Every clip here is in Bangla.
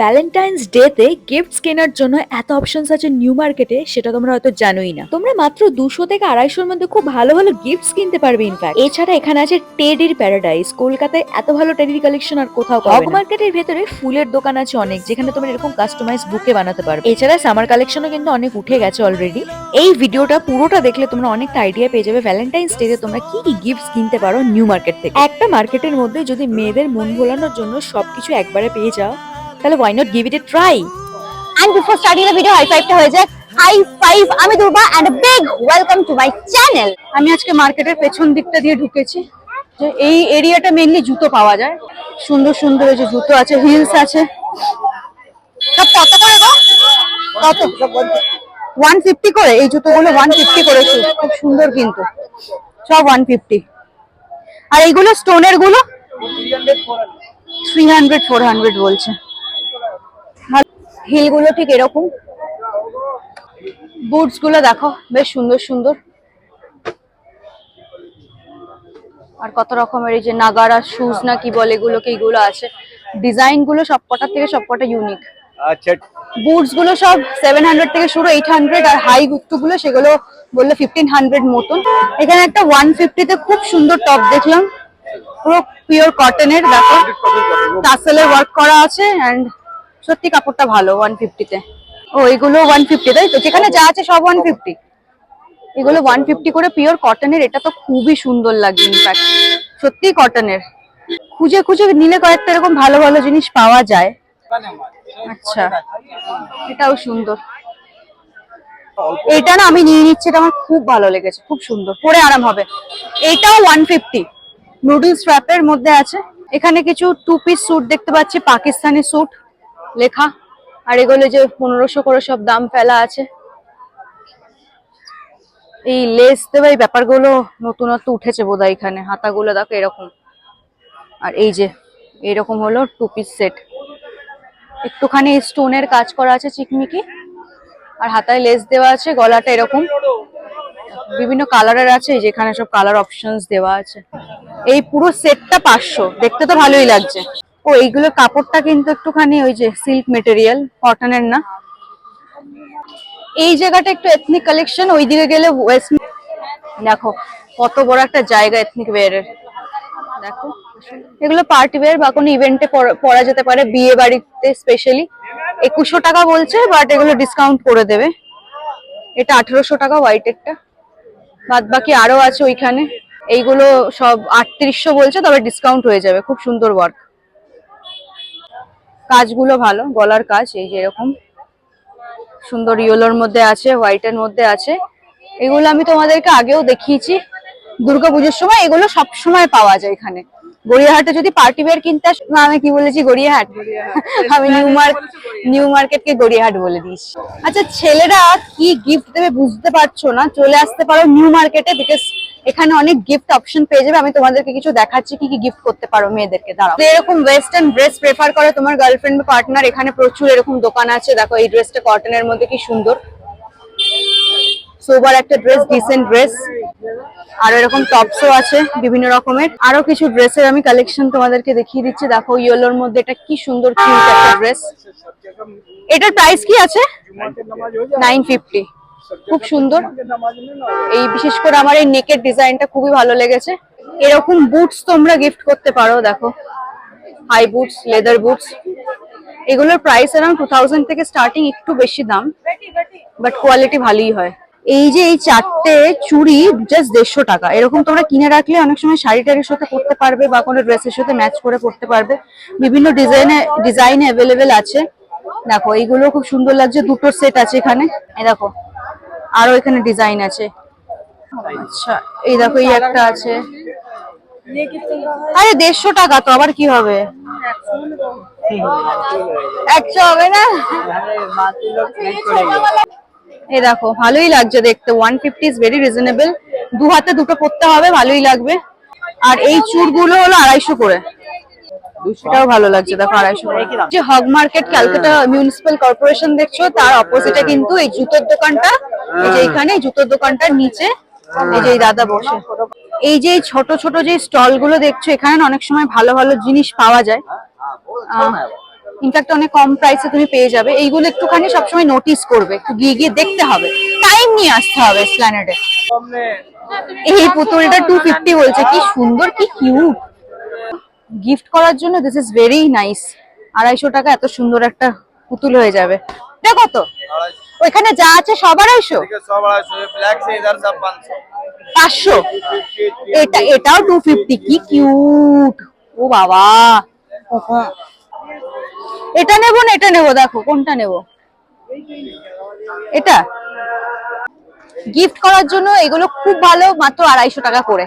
ভ্যালেন্টাইন্স ডে তে গিফটস কেনার জন্য এত অপশনস আছে নিউ মার্কেটে, সেটা তোমরা হয়তো জানোই না। তোমরা মাত্র 200 থেকে 250 মধ্যে খুব ভালো ভালো গিফটস কিনতে পারবে। ইনফ্যাক্ট এছাড়া এখানে আছে টেডির প্যারাডাইস। কলকাতায় এত ভালো টেডির কালেকশন আর কোথাও পাবে না। হগ মার্কেটের ভেতরে ফুলের দোকান আছে অনেক, যেখানে তোমরা এরকম কাস্টমাইজ বুকে বানাতে পারবে। এছাড়া সামার কালেকশনও কিন্তু অনেক উঠে গেছে অলরেডি। এই ভিডিওটা পুরোটা দেখলে তোমরা অনেকটা আইডিয়া পেয়ে যাবে ভ্যালেন্টাইন্স ডে তে তোমরা কি কি গিফটস কিনতে পারো নিউ মার্কেট থেকে। একটা মার্কেটের মধ্যে যদি মেয়েদের মন ভোলানোর জন্য সবকিছু একবারে পেয়ে যাও, তাহলে why not give it a try? And before starting the video, high five টা হয়ে যায়। হাই ফাইভ, আমি দুর্বা and a big welcome to my channel। আমি আজকে মার্কেটের পেছন দিকটা দিয়ে ঢুকেছি। যে এই এরিয়াটা মেইনলি জুতো পাওয়া যায়, সুন্দর সুন্দর এই যে জুতো আছে, হিলস আছে। সব কত করে গো? কত? 150 করে এই জুতোগুলো, 150 করে। খুব সুন্দর কিন্তু সব 150। আর এইগুলো স্টোনের গুলো 300 400 বলছে। হিল গুলো ঠিক এরকম। বুটস গুলো দেখো বেশ সুন্দর সুন্দর। আর কত রকমের এই যে নাগারা শুজ না কি বলে এগুলোকে, এইগুলো আছে। ডিজাইন গুলো সবকটা থেকে সবকটা ইউনিক। আচ্ছা, বুটস গুলো সব 700 থেকে শুরু, 800। আর হাই গুট্টু গুলো সেগুলো বললো 1500 মতন। এখানে একটা 150 তে খুব সুন্দর টপ দেখলাম, পুরো পিওর কটনের। দেখো টাসেলের ওয়ার্ক করা আছে এন্ড সত্যি কাপড়টা ভালো। 150 তে। ও এগুলো 150 তাই তো? যেখানে যা আছে সব 150। এগুলো 150 করে পিওর কটনের। এটা তো খুবই সুন্দর লাগছে, ইনফ্যাক্ট সত্যি কটনের। খুঁজে খুঁজে নিলে কয়েকটা এরকম ভালো ভালো জিনিস পাওয়া যায়। আচ্ছা, এটাও সুন্দর। এটা না আমি নিয়ে নিচ্ছি, এটা আমার খুব ভালো লেগেছে, খুব সুন্দর, পরে আরাম হবে। এটাও 150, নুডলস স্ট্র্যাপের মধ্যে আছে। এখানে কিছু 2 পিস স্যুট দেখতে পাচ্ছি, পাকিস্তানি স্যুট লেখা। আর এগুলো যে 1500 করে সব দাম ফেলা আছে। এই লেস দেবে এই ব্যাপারগুলো নতুনত্ব উঠেছে বোধহয় এখানে। হাতাগুলো দেখো এরকম। আর এই যে এরকম হলো 2 পিস সেট। একটুখানি স্টোনের কাজ করা আছে চিকমিকি, আর হাতায় লেস দেওয়া আছে। গলাটা এরকম বিভিন্ন কালারের আছে, যেখানে সব কালার অপশনস দেওয়া আছে। এই পুরো সেটটা 500। দেখতে তো ভালোই লাগছে। ও এইগুলোর কাপড়টা কিন্তু একটুখানি ওই যে সিল্ক মেটেরিয়াল, কটনের না। এই জায়গাটা একটু এথনিক কালেকশন, ওইদিকে গেলে ওয়েস্ট। দেখো কত বড় একটা জায়গা এথনিক ওয়্যারের। দেখো এগুলো পার্টি ওয়্যার বা কোনো ইভেন্টে পরা যেতে পারে, বিয়ে বাড়িতে স্পেশালি। 2100 টাকা বলছে, বাট এগুলো ডিসকাউন্ট করে দেবে। এটা 1800 টাকা হোয়াইটেরটা। বাদ বাকি আরো আছে ওইখানে। এইগুলো সব 3800 বলছে, তবে ডিসকাউন্ট হয়ে যাবে। খুব সুন্দর ওয়ার্ক, কাজগুলো ভালো। গলার কাজ এই যে এরকম সুন্দর ইয়েলোর মধ্যে আছে, হোয়াইটের মধ্যে আছে। এগুলো আমি তোমাদেরকে আগেও দেখিয়েছি দুর্গাপুজোর সময়। এগুলো সব সময় পাওয়া যায় এখানে। গড়িয়াহাটে যদি পার্টি ওয়্যার কিনতে আসো, না আমি কি বলেছি গড়িয়াহাট, আমি নিউ মার্কেটকে গড়িয়াহাট বলে দিয়েছি। আচ্ছা, ছেলেরা কি গিফট দেবে বুঝতে পারছো না, চলে আসতে পারো নিউ মার্কেটে, বিকজ এখানে অনেক গিফট অপশন পেয়ে যাবে। আমি তোমাদেরকে কিছু দেখাচ্ছি কি কি গিফট করতে পারো মেয়েদেরকে। দাঁড়াও, এরকম ওয়েস্টার্ন ড্রেস প্রেফার করে তোমার গার্লফ্রেন্ড বা পার্টনার, এখানে প্রচুর এরকম দোকান আছে। দেখো এই ড্রেসটা কটনের মধ্যে কি সুন্দর, সোবার একটা ড্রেস, ডিসেন্ট ড্রেস। আর এরকম টপসও আছে বিভিন্ন রকমের। আরো কিছু ড্রেসের আমি কালেকশন তোমাদেরকে দেখিয়ে দিচ্ছি। দেখো ইয়েলোর মধ্যে এটা কি সুন্দর কিউট একটা ড্রেস। এটার প্রাইস কি আছে? 950। খুব সুন্দর। এই বিশেষ করে আমার এই নেকের ডিজাইনটা খুবই ভালো লেগেছে। এরকম বুটস তোমরা গিফট করতে পারো। দেখো হাই বুটস, লেদার বুটস। এগুলোর প্রাইস अराउंड 2000 থেকে স্টার্টিং, একটু বেশি দাম, বাট কোয়ালিটি ভালোই হয়। এই যে এই 4টে চুড়ি জাস্ট 150 টাকা। এরকম তোমরা কিনে রাখলে অনেক সময় শাড়ি টাড়ির সাথে পরতে পারবে বা কোনো ড্রেসের সাথে ম্যাচ করে পরতে পারবে। বিভিন্ন ডিজাইনে অ্যাভেলেবেল আছে। দেখো এইগুলো খুব সুন্দর লাগছে। দুটো সেট আছে এখানে। এই দেখো আরো এখানে ডিজাইন আছে। আচ্ছা এই দেখো এই একটা আছে। আরে 150 টাকা তো, আবার কি হবে? 100 হবে না? এই দেখো ভালোই লাগছে দেখতে। 150 ইজ ভেরি রিজনেবল। দু হাতে দুটো পরতে হবে, ভালোই লাগবে। আর এই চুড়গুলো হলো 250 করে। এটাও ভালো লাগছে, দেখো 250 করে। যে Hogg market Calcutta municipal corporation দেখছো, তার অপোজিটে কিন্তু এই জুতোর দোকানটা। এই যে এখানে জুতোর দোকানটার নিচে এই যে দাদা বসে। এই যে ছোট ছোট যে স্টল গুলো দেখছো, এখানে অনেক সময় ভালো ভালো জিনিস পাওয়া যায়। ইনফ্যাক্ট অনেক কম প্রাইসে তুমি পেয়ে যাবে। এইগুলো একটুখানি সবসময় নোটিস করবে, একটু গিয়ে গিয়ে দেখতে হবে, টাইম নিয়ে আসতে হবে এসপ্ল্যানেডে। এই পুতুলটা 250 বলছে, কি সুন্দর, কি কিউট। গিফট করার জন্য দিস ইজ ভেরি নাইস। 250 টাকা এত সুন্দর একটা পুতুল হয়ে যাবে। এটা কত? ওইখানে যা আছে সব 250? सब 250 ब्लैक से इधर सब 500 500। এটাও 250, কি কিউট। ও বাবা, এটা নেবো না এটা নেবো, দেখো কোনটা নেবো। এটা গিফট করার জন্য এগুলো খুব ভালো, মাত্র 250 টাকা করে।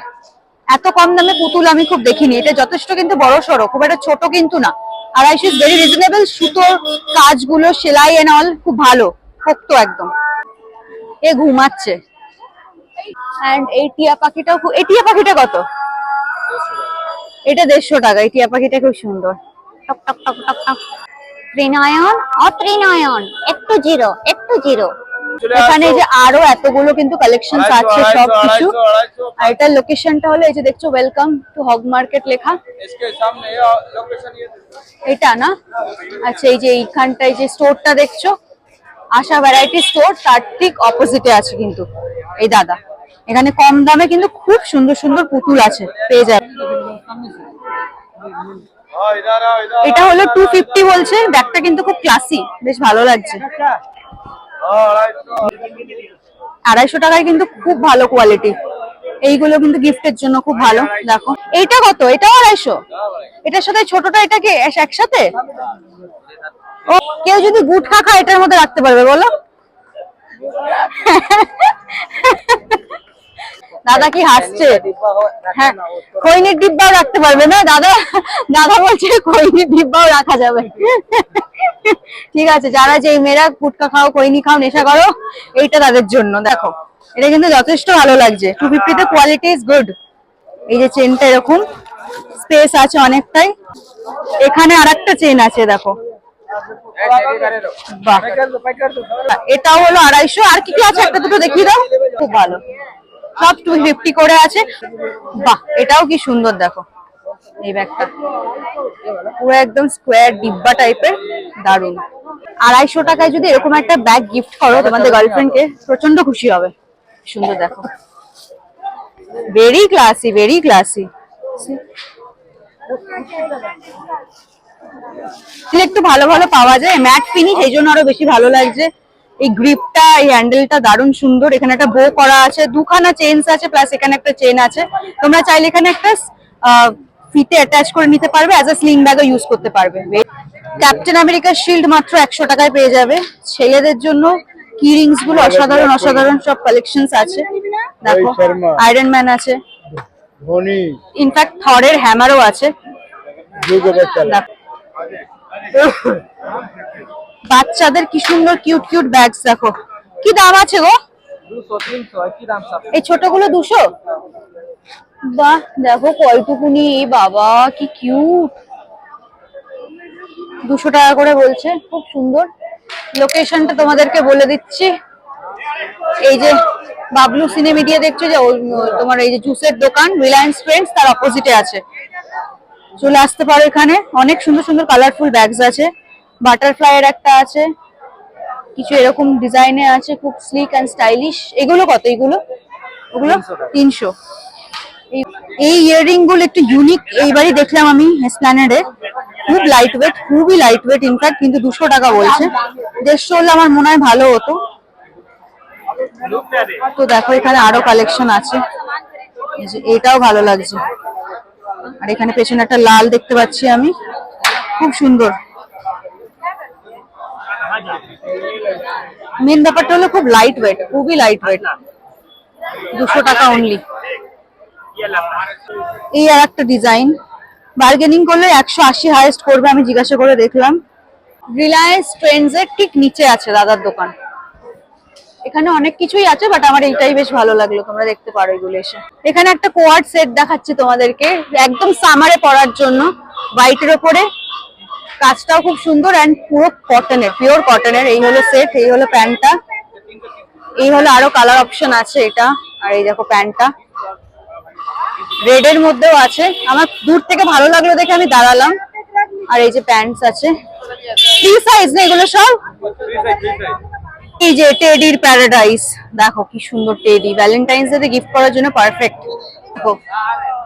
এত কম দামে পুতুল আমি খুব দেখিনি। এটা যথেষ্ট কিন্তু বড় সড়ো, খুব একটা ছোট কিন্তু না। 250 ইজ ভেরি রিজনেবল। সুতোর কাজগুলো, সেলাই এন্ড অল খুব ভালো, পোক্ত একদম। এ ঘুমাচ্ছে। এন্ড এই টিয়া পাখিটাও এই টিয়া পাখিটা কত? এটা 150 টাকা। এই টিয়া পাখিটা খুব সুন্দর। টক টক টক টক টক। ত্রিনয়ন, অত্রিনয়ন, একটু জিরো, একটু জিরো। এখানে এই যে আরো এতগুলো কিন্তু কালেকশনস আছে সবকিছু। আর এটার লোকেশনটা হলো এই যে দেখছো, ওয়েলকাম টু হগ মার্কেট লেখা। इसके सामने ये लोकेशन ये এটা না? আচ্ছা, এই যে এইখানটায় যে স্টোরটা দেখছো, আশা ভ্যারাইটি স্টোর, তার ঠিক অপোজিটে আছে কিন্তু এই দাদা। এখানে কম দামে কিন্তু খুব সুন্দর সুন্দর পুতুল আছে, পেয়ে যাবে। हां इधर आओ इधर এটা হলো 250 বলছে। ব্যাগটা কিন্তু খুব ক্লাসি, বেশ ভালো লাগছে। हां 250 টাকায় কিন্তু খুব ভালো কোয়ালিটি। এইগুলো কিন্তু গিফটের জন্য খুব ভালো। দেখো এইটা কত? এটাও 250। এটার সাথে ছোটটা এটা কি একসাথে? ও, কেউ যদি গুটখা খায় এটার মধ্যে রাখতে পারবে বলো? দাদা কি হাসছে? হ্যাঁ, খৈনির ডিব্বাও রাখতে পারবে না দাদা? দাদা বলছে খৈনির ডিব্বাও রাখা যাবে। ঠিক আছে, যারা যে মেয়েরা গুটখা খাও, খৈনি খাও, নেশা করো, এইটা তাদের জন্য। দেখো এটা কিন্তু যথেষ্ট ভালো লাগছে। 250 তে কোয়ালিটি ইজ গুড। এই যে চেনটা এরকম স্পেস আছে অনেকটাই। এখানে আরেকটা চেন আছে দেখো, বাহ। এটাও হলো 250। আর কি কি আছে একটা দুটো দেখিয়ে দাও, খুব ভালো। সব 250 করে আছে। বাহ, এটাও কি সুন্দর দেখো। এই ব্যাগটা পুরো একদম স্কোয়ার ডিব্বা টাইপের, দারুন। 250 টাকায় যদি এরকম একটা ব্যাগ গিফট করো তোমাদের গার্লফ্রেন্ডকে, প্রচন্ড খুশি হবে। সুন্দর দেখো, ভেরি ক্লাসি, ভেরি ক্লাসি। একটু ভালো ভালো পাওয়া যায়, ম্যাট ফিনিশ, এই জন্য আরো বেশি ভালো লাগছে। এই গ্রিপটা, এই হ্যান্ডেলটা দারুণ সুন্দর। এখানে একটা বো করা আছে, দুখানা চেইনস আছে, প্লাস এখানে একটা চেন আছে। তোমরা চাইলে এখানে একটা ফিতে অ্যাটাচ করে নিতে পারবে, অ্যাজ আ স্লিং ব্যাগও ইউজ করতে পারবে। ক্যাপ্টেন আমেরিকার শিল্ড মাত্র 100 টাকায় পেয়ে যাবে। ছেলেদের জন্য কি রিংস গুলো অসাধারণ অসাধারণ সব কালেকশনস আছে। দেখো আয়রন ম্যান আছে, धोनी ইনফ্যাক্ট থরের হ্যামারও আছে। देखो बच्चा দেখো, বাচ্চাদের কি সুন্দর কিউট কিউট ব্যাগস। দেখো কি দাম আছে গো? 200 300 একই দাম সব। এই ছোটগুলো 200। বাহ, দেখো কয়টুকুনি, বাবা কি কিউট। 200 টাকা করে বলছে, খুব সুন্দর। লোকেশনটা তোমাদেরকে বলে দিচ্ছি। এই যে বাবলু সিনেমিডিয়া দেখছো, যে তোমার এই যে জুসের দোকান রিলায়েন্স ট্রেন্ডস, তার অপোজিটে আছে। চলে আসতে পারো। এখানে অনেক সুন্দর সুন্দর কালারফুল ব্যাগস আছে। বাটারফ্লাই এর একটা আছে, কিছু এরকম ডিজাইনে আছে, খুব স্লিক এন্ড স্টাইলিশ। এগুলো কত? এগুলো ওগুলো 300। এই ইয়াররিং গুলো একটু ইউনিক, এইবারই দেখলাম আমি এসপ্ল্যানেডে। খুব লাইট ওয়েট, খুবই লাইট ওয়েট ইনফ্যাক্ট, কিন্তু 200 টাকা বলছে। 150 হলে আমার মনে হয় ভালো হতো। তো দেখো এখানে আরো কালেকশন আছে। এই যে এটাও ভালো লাগছে। আর এখানে পেছনে একটা লাল দেখতে পাচ্ছি আমি, খুব সুন্দর। মেন ব্যাপারটা হলো খুব লাইট ওয়েট, খুবই লাইট ওয়েট। 200 টাকা অনলি। এই আর একটা ডিজাইন, বার্গেনিং করলে 180 হাইয়েস্ট করবে, আমি জিজ্ঞাসা করে দেখলাম। রিলায়েন্স ট্রেন্ডস এর ঠিক নিচে আছে দাদার দোকান। এখানে অনেক কিছুই আছে, বাট আমার এইটাই বেশ ভালো লাগলো। তোমরা দেখতে পারো এগুলো এসে। এখানে একটা কোয়ার্ড সেট দেখাচ্ছি তোমাদেরকে, একদম সামারে পরার জন্য। হোয়াইটের ওপরে কাজটাও খুব সুন্দর, এন্ড পুরো কটনের, পিওর কটনের। এই হলো সেট, এই হলো প্যান্টটা, এই হলো আরো কালার অপশন আছে এটা। আর এই দেখো প্যান্টটা রেড এর মধ্যেও আছে। আমার দূর থেকে ভালো লাগলো দেখে আমি দাঁড়ালাম। আর এই যে প্যান্টস আছে, ফ্রি সাইজ না এগুলো সব? এই যে টেডির প্যারাডাইস, দেখো কি সুন্দর টেডি, ভ্যালেন্টাইন্স ডে গিফট করার জন্য পারফেক্ট। দেখো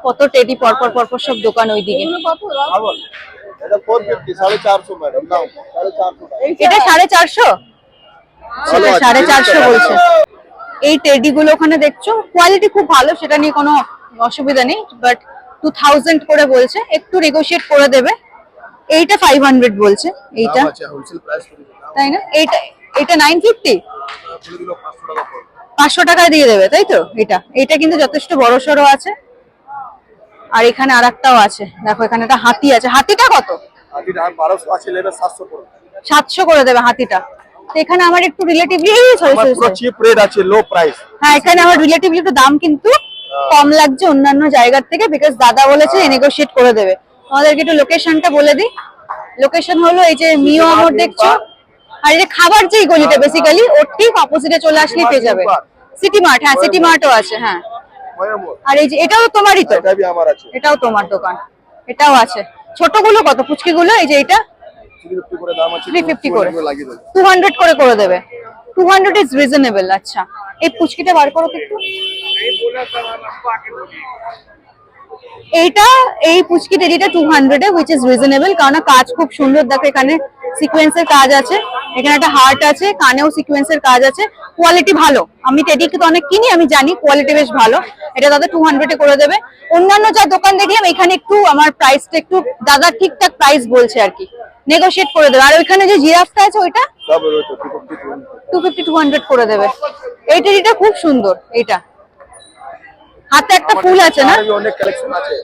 কত টেডি পরপর পরপর সব দোকান ওইদিকে। এটা 450 450 ম্যাডাম দাও 450 এটা 450, সেটা 450 বলছে। এই টেডি গুলো ওখানে দেখছো, কোয়ালিটি খুব ভালো, সেটা নিয়ে কোনো অসুবিধা নেই, বাট 2000 করে বলছে, একটু নেগোশিয়েট করে দেবে। এইটা 500 বলছে, এইটা আচ্ছা হোলসেল প্রাইস করে দিলাম তাই না? এইটা এটা 950, বলে দিল 500 টাকা পড়বে 500 টাকায় দিয়ে দেবে তাই তো? এটা কিন্তু যথেষ্ট বড় সড়ো আছে। আর এখানে আরেকটাও আছে, দেখো এখানে একটা হাতি আছে। হাতিটা কত? আদি দাম 1200 আছে লেবে 700 পড়বে 700 করে দেবে হাতিটা। তো এখানে আমার একটু রিলেটিভলি সরি আমার পুরো চিপ রেট আছে লো প্রাইস হ্যাঁ, এখানে আমার রিলেটিভলি একটু দাম কিন্তু কম লাগছে অন্যান্য জায়গার থেকে, বিকজ দাদা বলেছে নেগোশিয়েট করে দেবে। আমাদেরকে একটু লোকেশনটা বলে দিই। লোকেশন হলো এই যে মিও আমর দেখছো, আর এই যে খাবার যেই গলিটা বেসিক্যালি ওর ঠিক অপোজিটে চলে আসলেই পেয়ে যাবে সিটি মার্ট। হ্যাঁ সিটি মার্টও আছে, হ্যাঁ। ময়ামর আর এই যে এটাও তোমারই তো? এটা भी আমার আছে এটাও তোমার দোকান, এটাও আছে। ছোটগুলো কত পুচকি গুলো? এই যে এটা 350 করে দাম আছে 350 করে, 200 লাগিয়ে দেবে 200 করে দেবে। 200 ইজ রিজনেবল। আচ্ছা এই পুচকিটা বার করো তো একটু। এইটা এই পুচকি টেডিটা 200 এ, হুইচ ইজ রিজনেবল, কারণ কাজ খুব সুন্দর। দেখো এখানে সিকোয়েন্সের কাজ আছে, এখানে একটা হার্ট আছে, কানেও সিকোয়েন্সের কাজ আছে, কোয়ালিটি ভালো। আমি টেডিকে তো অনেক কিনি, আমি জানি কোয়ালিটি বেশ ভালো। এটা দাদা 200 এ করে দেবে। অন্যান্য যা দোকান দেখলাম এখানে একটু আমার প্রাইসটা একটু দাদা ঠিকঠাক প্রাইস বলছে আর কি, নেগোশিয়েট করে দেবে। আর ওইখানে যে জিরাফটা আছে ওইটা সব রয়েছে 250 250 200 করে দেবে। এই টেডিটা খুব সুন্দর, এইটা হাতে একটা ফুল আছে না? আর অনেক কালেকশন আছে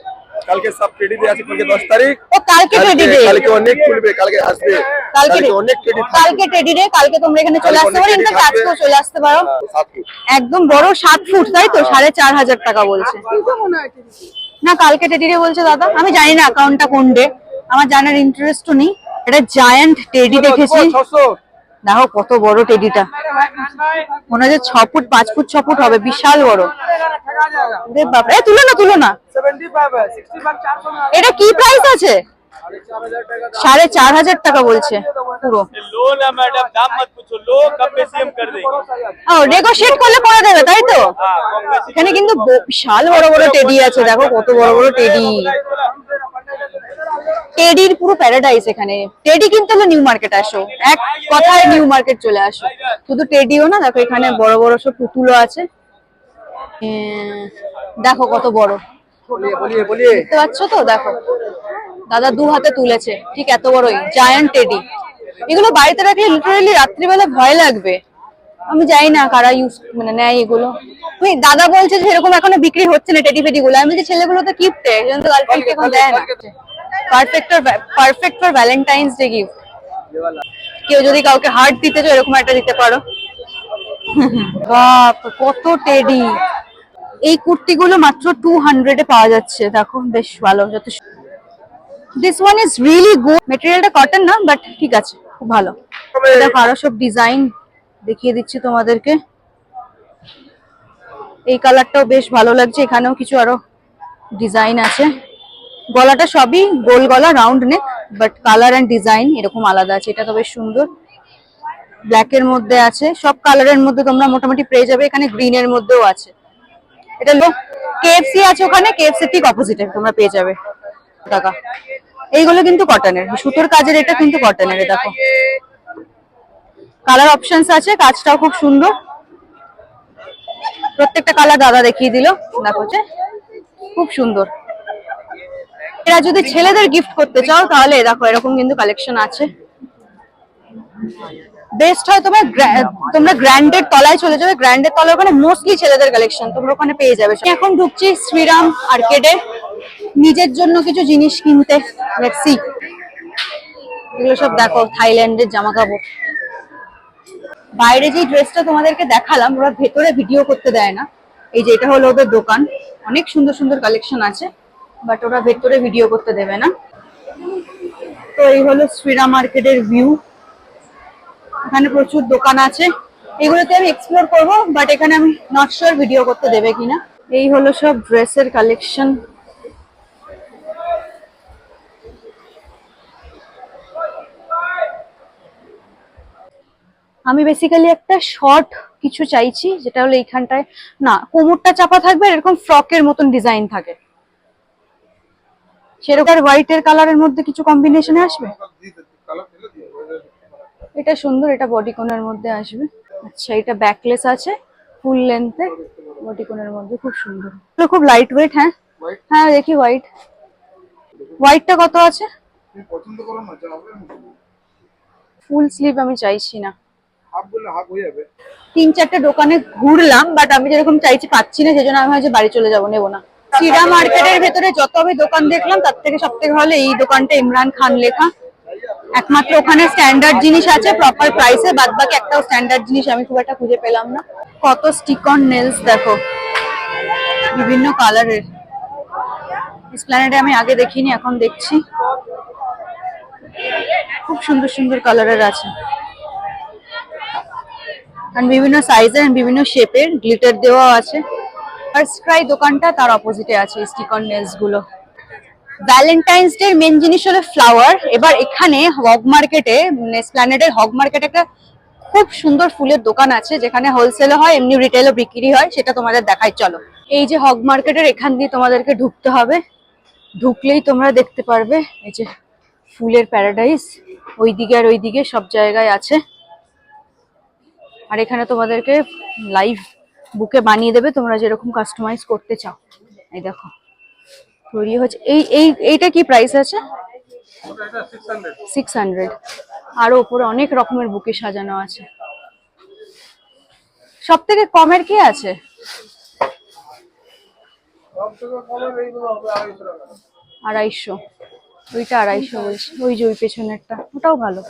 কালকে সব টেডি দিয়ে আছে কালকে 10 তারিখ ও কালকে টেডি ডে, কালকে অনেক খুলবে কালকে আসবে কালকে অনেক টেডি কালকে টেডি ডে, কালকে তোমরা এখানে চলে আসতে পারো, ইনফ্যাক্ট আজকেও চলে আসতে পারো। 7 ফুট একদম বড় 7 ফুট তাই তো? 4500 টাকা বলছে। না কালকে টেডি ডে বলছে দাদা, আমি জানি না অ্যাকাউন্টটা কোন ডে, আমার জানার ইন্টারেস্টও নেই। এটা জায়ান্ট টেডি দেখেছি, 600 দেখো কত বড় টেডিটা, মনে হয় 6 ফুট 5 ফুট 6 ফুট হবে, বিশাল বড়। ওরে বাবা, এ তুলো না তুলো না। 75 है 65 400 में এটা কি প্রাইস আছে? 4500 টাকা বলছে পুরো। लो ना मैडम दाम मत पूछो लो कम बेसी हम कर देंगे ও নেগোশিয়েট করলে করে দেবে তাই তো? हाँ कम बेसी এখানে কিন্তু বিশাল বড় বড় টেডি আছে, দেখো কত বড় বড় টেডি। টেডির পুরো প্যারাডাইস এখানে। টেডি কিনতে হলে নিউ মার্কেট আসো, এক কথায় নিউ মার্কেট চলে আসো। শুধু টেডিও না, দেখো এখানে বড় বড় সব পুতুলও আছে। দেখো কত বড়, बोलिए बोलिए দেখতে পাচ্ছ তো? দেখো দাদা 2 হাতে তুলেছে, ঠিক এত বড়ই জায়ান্ট টেডি। এগুলো বাড়িতে রাখলে লিটারালি রাত্রিবেলা ভয় লাগবে। আমি জানি না কারা ইউজ মানে নেয় এগুলো। ওই দাদা বলছে যে এরকম এখনো বিক্রি হচ্ছে না টেডি ফেডি গুলো। আমি বলছি ছেলেগুলো তো গিফটে, এজন্য তো গার্লফ্রেন্ড কে এখন দেয় না। Perfect for Valentine's day gift. কেউ যদি কাউকে হার্ট দিতে চায় এরকম একটা দিতে পারো। বাপ কত টেডি। এই কুর্তিগুলো মাত্র 200 এ পাওয়া যাচ্ছে, দেখো বেশ ভালো, যথেষ্ট। This one is really good. মেটেরিয়ালটা কটন না, বাট ঠিক আছে, খুব ভালো। দেখো আরো সব ডিজাইন দেখিয়ে দিচ্ছি তোমাদেরকে। এই কালারটাও বেশ ভালো লাগছে, এখানেও কিছু আরো ডিজাইন আছে। গলাটা সবই গোল গলা, round neck, but colour and design এরকম আলাদা আছে। এটা তো বেশ সুন্দর, ব্ল্যাক এর মধ্যে আছে, সব কালারের মধ্যে তোমরা মোটামুটি পেয়ে যাবে। এখানে গ্রিন এর মধ্যেও আছে। এটা হলো কেএফসি আছে ওখানে, কেএফসি ঠিক অপোজিটে তোমরা পেয়ে যাবে টাকা। এইগুলো কিন্তু কটনের, সুতোর কাজের, এটা কিন্তু কটনের। দেখো কালার অপশনস আছে, কাজটাও খুব সুন্দর। প্রত্যেকটা কালার দাদা দেখিয়ে দিল, দেখো যে খুব সুন্দর। এরা যদি ছেলেদের গিফট করতে চাও তাহলে দেখো এরকম কিন্তু কালেকশন আছে। বেস্ট হয় তোমরা গ্র্যান্ডের তলায় চলে যাবে। গ্র্যান্ডের তলায় ওখানে মোস্টলি ছেলেদের কালেকশন তোমরা ওখানে পেয়ে যাবে। এখন ঢুকছি শ্রীরাম আর্কেডে নিজের জন্য কিছু জিনিস কিনতে। Let's see. এগুলো সব দেখো থাইল্যান্ডের জামা কাপড়। বাইরে যে ড্রেসটা তোমাদেরকে দেখালাম ওরা ভেতরে ভিডিও করতে দেয় না। এই যে এটা হলো ওদের দোকান, অনেক সুন্দর সুন্দর কালেকশন আছে, বাট ওরা ভেতরে ভিডিও করতে দেবে না। তো এই হলো শ্রীরাম মার্কেটের ভিউ। এখানে প্রচুর দোকান আছে, এগুলোতে আমি এক্সপ্লোর করবো, বাট এখানে আমি নট শিওর ভিডিও করতে দেবে কিনা। এই হলো সব ড্রেসের কালেকশন। আমি বেসিক্যালি একটা শর্ট কিছু চাইছি, যেটা হলো এইখানটায় না কোমরটা চাপা থাকবে, আর এরকম ফ্রকের মতন ডিজাইন থাকে, সেরকম। আর হোয়াইটের কালারের মধ্যে কিছু কম্বিনেশনে আসবে। এটা সুন্দর, এটা বডিকনের মধ্যে আসবে। আচ্ছা, এটা ব্যাকলেস আছে ফুল লেন্থে, বডিকনের মধ্যে খুব সুন্দর, এগুলো খুব লাইট ওয়েট। হ্যাঁ হ্যাঁ, দেখি হোয়াইট, হোয়াইটটা কত আছে? পছন্দ করো না, যা হবে ফুল স্লিভ আমি চাইছি না। হাফ বললে হাফ হয়ে যাবে। 3-4টে দোকানে ঘুরলাম, বাট আমি যেরকম চাইছি পাচ্ছি না, সেজন্য আমি ভাবছি বাড়ি চলে যাবো, নেবো না। চিড়া মার্কেটের ভেতরে যত আমি দোকান দেখলাম, তার থেকে সব থেকে ভালো এই দোকানটা, ইমরান খান লেখা। একমাত্র ওখানে স্ট্যান্ডার্ড জিনিস আছে প্রপার প্রাইসে, বাদ বাকি একটাও স্ট্যান্ডার্ড জিনিস আমি খুব একটা খুঁজে পেলাম না। কত স্টিক অন নেলস দেখো, বিভিন্ন কালারের। এসপ্ল্যানেডে আমি আগে দেখিনি, এখন দেখছি, খুব সুন্দর সুন্দর কালারের আছে, আর বিভিন্ন সাইজের বিভিন্ন শেপের গ্লিটার দেওয়া আছে। আর স্ক্রাই দোকানটা তার অপোজিটে আছে স্টিক অন নেলস গুলো। ভ্যালেন্টাইন্স ডে মেন জিনিস হলো ফ্লাওয়ার। এবার এখানে হগ মার্কেটে, এসপ্ল্যানেডের হগ মার্কেটে একটা খুব সুন্দর ফুলের দোকান আছে, যেখানে হোলসেলে হয়, এমনি রিটেলও বিক্রি হয়, সেটা তোমাদের দেখাই চলো। এই যে হগ মার্কেটের এখান দিয়ে তোমাদেরকে ঢুকতে হবে, ঢুকলেই তোমরা দেখতে পারবে এই যে ফুলের প্যারাডাইস, ওইদিকে আর ওইদিকে সব জায়গায় আছে। আর এখানে তোমাদেরকে লাইভ বুকে বানিয়ে দেবে, তোমরা যেরকম কাস্টমাইজ করতে চাও। এই দেখো তৈরি হচ্ছে। এইটা কি প্রাইস আছে? 600। আরো উপরে অনেক রকমের বুকে সাজানো আছে। সব থেকে কমের কি আছে? 250। ওইটা 250 বলছি, ওই যে ওই পেছনেরটা, ওটাও ভালো।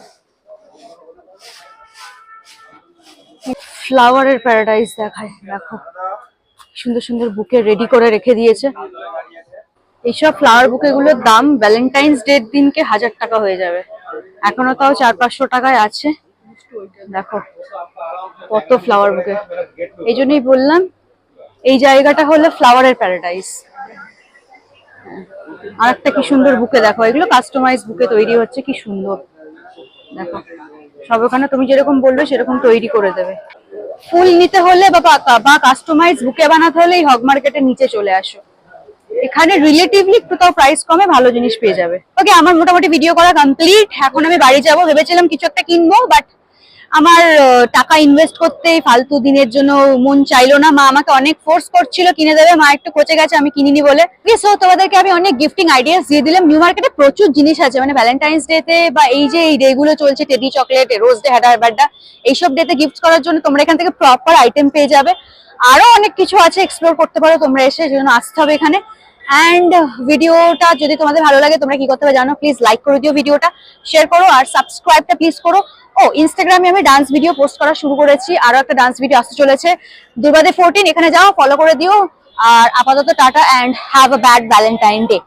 ফ্লাওয়ারের প্যারাডাইস দেখায়, দেখো সুন্দর সুন্দর বুকে রেডি করে রেখে দিয়েছে। এইসব ফ্লাওয়ার বুকে গুলোর দাম ভ্যালেন্টাইন্স ডের দিনকে 1000 টাকা হয়ে যাবে, এখনো তাও 400-500 টাকায় আছে। দেখো কত ফ্লাওয়ার বুকে। এই জন্যই বললাম এই জায়গাটা হলো ফ্লাওয়ারের প্যারাডাইস। আর একটা কি সুন্দর বুকে দেখো, এগুলো কাস্টমাইজ বুকে তৈরি হচ্ছে, কি সুন্দর দেখো। সব ওখানে তুমি যেরকম বলবে সেরকম তৈরি করে দেবে। ফুল নিতে হলে বা কাস্টমাইজ বুকে বানাতে হলে এই হগ মার্কেটের নিচে চলে আসো, এখানে রিলেটিভলি একটু তাও প্রাইস কমে ভালো জিনিস পেয়ে যাবে। ওকে, আমার মোটামুটি ভিডিও করা কমপ্লিট। এখন আমি বাড়ি যাব, ভেবেছিলাম কিছু একটা কিনবো, বাট আমার টাকা ইনভেস্ট করতে ফালতু দিনের জন্য মন চাইলো না। মা আমাকে অনেক ফোর্স করছিল কিনে দেবে, মা একটু খচে গেছে আমি কিনিনি বলে। সো তোমাদেরকে আমি অনেক গিফটিং আইডিয়াস দিয়ে দিলাম। নিউ মার্কেটে প্রচুর জিনিস আছে, মানে ভ্যালেন্টাইন্স ডে তে বা এই যে এই ডে গুলো চলছে, teddy chocolate, rose day, header birthday, এইসব ডেতে গিফট করার জন্য তোমরা এখান থেকে প্রপার আইটেম পেয়ে যাবে। আরো অনেক কিছু আছে, এক্সপ্লোর করতে পারো তোমরা এসে, সেজন্য আসতে হবে এখানে। অ্যান্ড ভিডিওটা যদি তোমাদের ভালো লাগে, তোমরা কি করতে হবে জানো? প্লিজ লাইক করে দিও ভিডিওটা, শেয়ার করো, আর সাবস্ক্রাইবটা প্লিজ করো। ও, ইনস্টাগ্রামে আমি ডান্স ভিডিও পোস্ট করা শুরু করেছি, আরো একটা ডান্স ভিডিও আসতে চলেছে, দুর্বাদে 14, এখানে যাও ফলো করে দিও। আর আপাতত tata, and have a bad Valentine day.